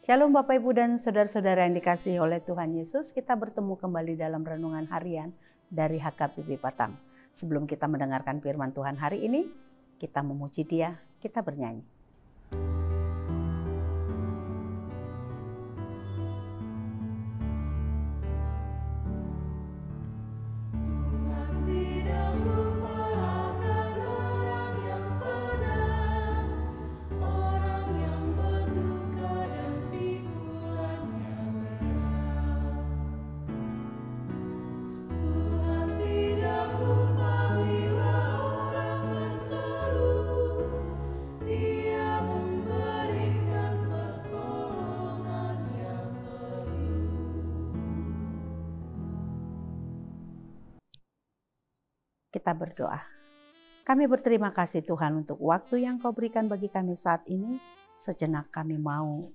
Shalom Bapak Ibu dan saudara-saudara yang dikasihi oleh Tuhan Yesus. Kita bertemu kembali dalam renungan harian dari HKBP Batang. Sebelum kita mendengarkan firman Tuhan hari ini, kita memuji Dia, kita bernyanyi. Kita berdoa. Kami berterima kasih Tuhan untuk waktu yang Kau berikan bagi kami saat ini. Sejenak kami mau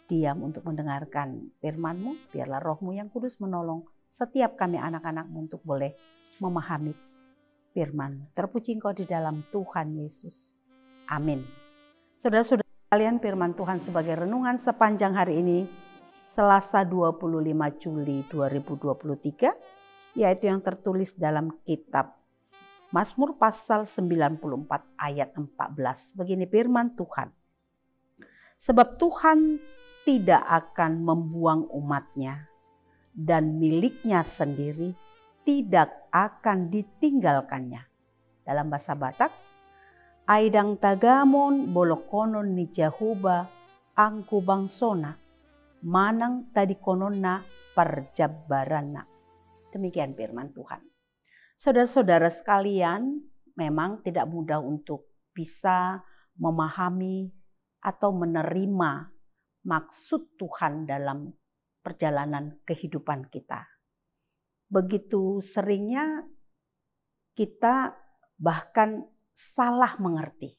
diam untuk mendengarkan firman-Mu. Biarlah Roh-Mu yang kudus menolong setiap kami anak-anak-Mu untuk boleh memahami firman. Terpuji Engkau di dalam Tuhan Yesus. Amin. Saudara-saudara kalian, firman Tuhan sebagai renungan sepanjang hari ini, Selasa 25 Juli 2023, yaitu yang tertulis dalam kitab Mazmur pasal 94 ayat 14. Begini firman Tuhan. Sebab Tuhan tidak akan membuang umatnya dan miliknya sendiri tidak akan ditinggalkannya. Dalam bahasa Batak, Aidang tagamon bolokonon ni Jehuba angku bangsona manang tadi konona perjabarana. Demikian firman Tuhan. Saudara-saudara sekalian, memang tidak mudah untuk bisa memahami atau menerima maksud Tuhan dalam perjalanan kehidupan kita. Begitu seringnya kita bahkan salah mengerti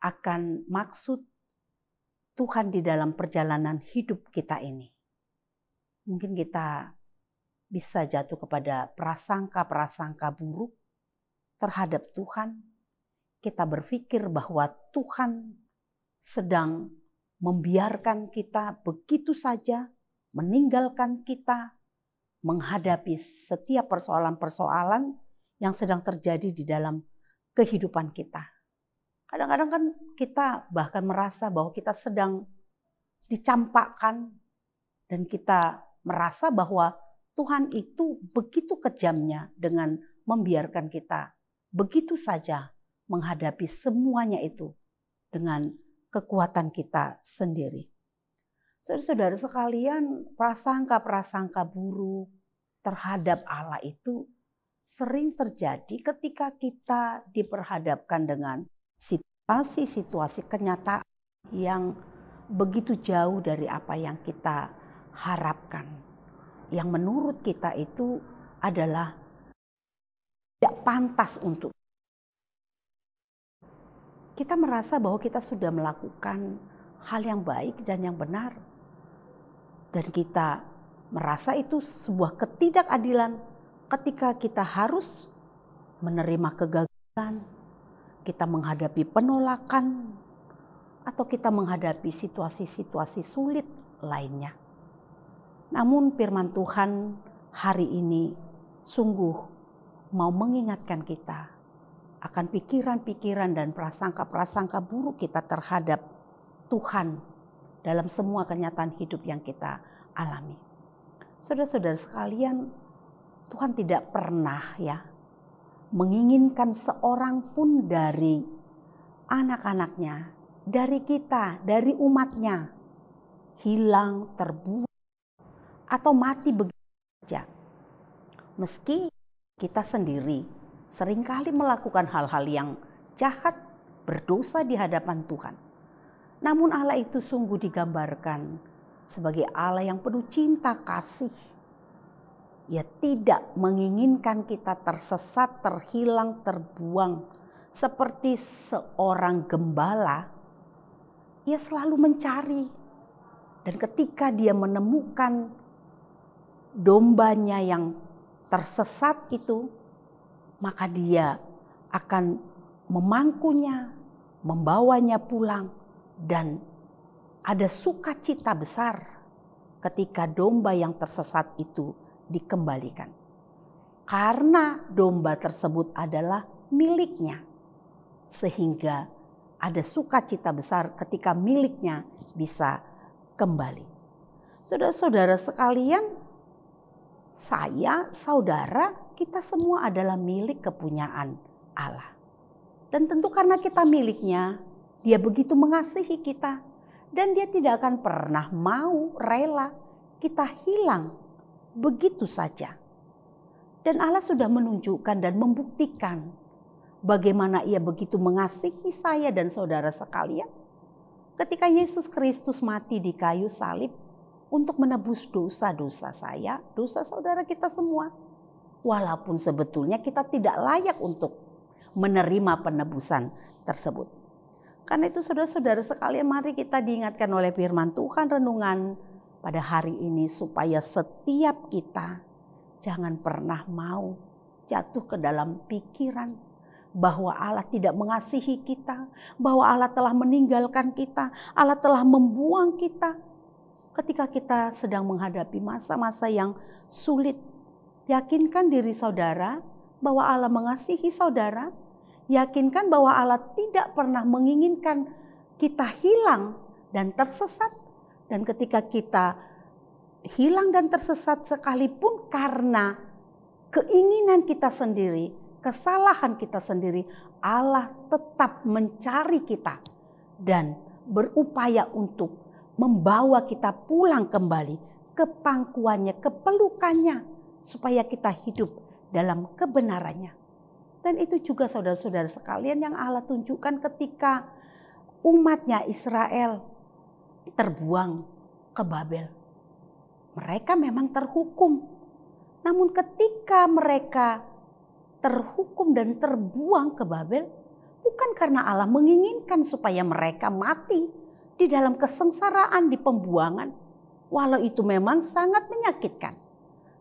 akan maksud Tuhan di dalam perjalanan hidup kita ini. Mungkin kita bisa jatuh kepada prasangka-prasangka buruk terhadap Tuhan. Kita berpikir bahwa Tuhan sedang membiarkan kita begitu saja, meninggalkan kita, menghadapi setiap persoalan-persoalan yang sedang terjadi di dalam kehidupan kita. Kadang-kadang kan kita bahkan merasa bahwa kita sedang dicampakkan dan kita merasa bahwa Tuhan itu begitu kejamnya dengan membiarkan kita begitu saja menghadapi semuanya itu dengan kekuatan kita sendiri. Saudara-saudara sekalian, prasangka-prasangka buruk terhadap Allah itu sering terjadi ketika kita diperhadapkan dengan situasi-situasi kenyataan yang begitu jauh dari apa yang kita harapkan. Yang menurut kita itu adalah tidak pantas untuk kita merasa bahwa kita sudah melakukan hal yang baik dan yang benar. Dan kita merasa itu sebuah ketidakadilan ketika kita harus menerima kegagalan, kita menghadapi penolakan, atau kita menghadapi situasi-situasi sulit lainnya. Namun firman Tuhan hari ini sungguh mau mengingatkan kita akan pikiran-pikiran dan prasangka-prasangka buruk kita terhadap Tuhan dalam semua kenyataan hidup yang kita alami. Saudara-saudara sekalian, Tuhan tidak pernah menginginkan seorang pun dari anak-anaknya, dari kita, dari umatnya hilang, terbuang, atau mati begitu saja. Meski kita sendiri seringkali melakukan hal-hal yang jahat, berdosa di hadapan Tuhan. Namun Allah itu sungguh digambarkan sebagai Allah yang penuh cinta kasih. Ia tidak menginginkan kita tersesat, terhilang, terbuang. Seperti seorang gembala, ia selalu mencari. Dan ketika dia menemukan dombanya yang tersesat itu, maka dia akan memangkunya, membawanya pulang, dan ada sukacita besar ketika domba yang tersesat itu dikembalikan. Karena domba tersebut adalah miliknya. Sehingga ada sukacita besar ketika miliknya bisa kembali. Saudara-saudara sekalian, saya, saudara, kita semua adalah milik kepunyaan Allah. Dan tentu karena kita miliknya, Dia begitu mengasihi kita. Dan Dia tidak akan pernah mau rela kita hilang begitu saja. Dan Allah sudah menunjukkan dan membuktikan bagaimana Ia begitu mengasihi saya dan saudara sekalian. Ketika Yesus Kristus mati di kayu salib untuk menebus dosa-dosa saya, dosa saudara kita semua. Walaupun sebetulnya kita tidak layak untuk menerima penebusan tersebut. Karena itu saudara-saudara sekalian, mari kita diingatkan oleh firman Tuhan renungan pada hari ini supaya setiap kita jangan pernah mau jatuh ke dalam pikiran bahwa Allah tidak mengasihi kita, bahwa Allah telah meninggalkan kita, Allah telah membuang kita. Ketika kita sedang menghadapi masa-masa yang sulit, yakinkan diri saudara bahwa Allah mengasihi saudara. Yakinkan bahwa Allah tidak pernah menginginkan kita hilang dan tersesat. Dan ketika kita hilang dan tersesat sekalipun karena keinginan kita sendiri, kesalahan kita sendiri, Allah tetap mencari kita dan berupaya untuk membawa kita pulang kembali ke pangkuannya, ke pelukannya, supaya kita hidup dalam kebenarannya. Dan itu juga saudara-saudara sekalian yang Allah tunjukkan ketika umatnya Israel terbuang ke Babel. Mereka memang terhukum. Namun ketika mereka terhukum dan terbuang ke Babel, bukan karena Allah menginginkan supaya mereka mati di dalam kesengsaraan di pembuangan. Walau itu memang sangat menyakitkan.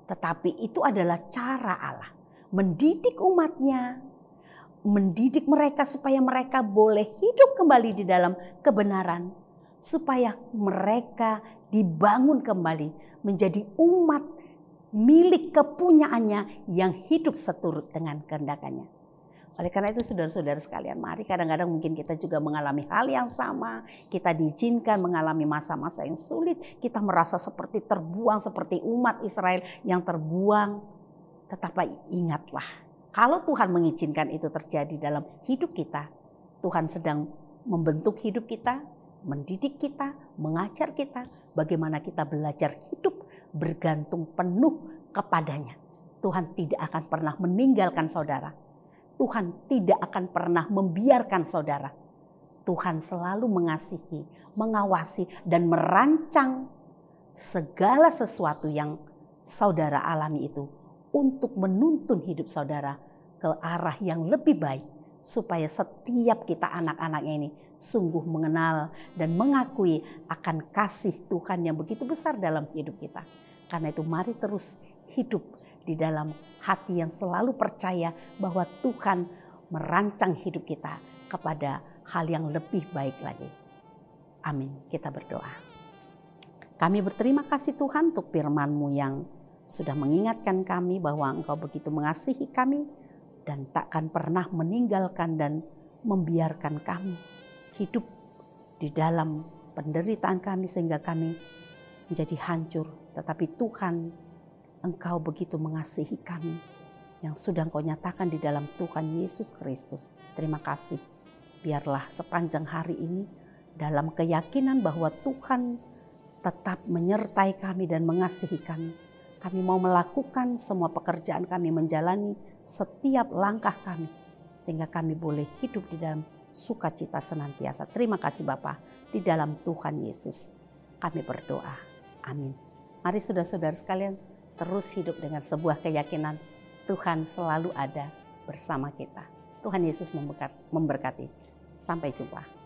Tetapi itu adalah cara Allah mendidik umatnya, mendidik mereka supaya mereka boleh hidup kembali di dalam kebenaran, supaya mereka dibangun kembali menjadi umat milik kepunyaannya yang hidup seturut dengan kehendak-Nya. Oleh karena itu saudara-saudara sekalian, mari kadang-kadang mungkin kita juga mengalami hal yang sama. Kita diizinkan mengalami masa-masa yang sulit. Kita merasa seperti terbuang, seperti umat Israel yang terbuang. Tetapi ingatlah, kalau Tuhan mengizinkan itu terjadi dalam hidup kita, Tuhan sedang membentuk hidup kita, mendidik kita, mengajar kita, bagaimana kita belajar hidup bergantung penuh kepadanya. Tuhan tidak akan pernah meninggalkan saudara. Tuhan tidak akan pernah membiarkan saudara. Tuhan selalu mengasihi, mengawasi, dan merancang segala sesuatu yang saudara alami itu untuk menuntun hidup saudara ke arah yang lebih baik. Supaya setiap kita anak-anaknya ini sungguh mengenal dan mengakui akan kasih Tuhan yang begitu besar dalam hidup kita. Karena itu mari terus hidup di dalam hati yang selalu percaya bahwa Tuhan merancang hidup kita kepada hal yang lebih baik lagi. Amin. Kita berdoa. Kami berterima kasih Tuhan untuk firman-Mu yang sudah mengingatkan kami bahwa Engkau begitu mengasihi kami dan takkan pernah meninggalkan dan membiarkan kami hidup di dalam penderitaan kami sehingga kami menjadi hancur. Tetapi Tuhan, Engkau begitu mengasihi kami yang sudah Engkau nyatakan di dalam Tuhan Yesus Kristus. Terima kasih. Biarlah sepanjang hari ini dalam keyakinan bahwa Tuhan tetap menyertai kami dan mengasihi kami. Kami mau melakukan semua pekerjaan kami, menjalani setiap langkah kami. Sehingga kami boleh hidup di dalam sukacita senantiasa. Terima kasih Bapa, di dalam Tuhan Yesus kami berdoa. Amin. Mari saudara-saudara sekalian terus hidup dengan sebuah keyakinan Tuhan selalu ada bersama kita. Tuhan Yesus memberkati. Sampai jumpa.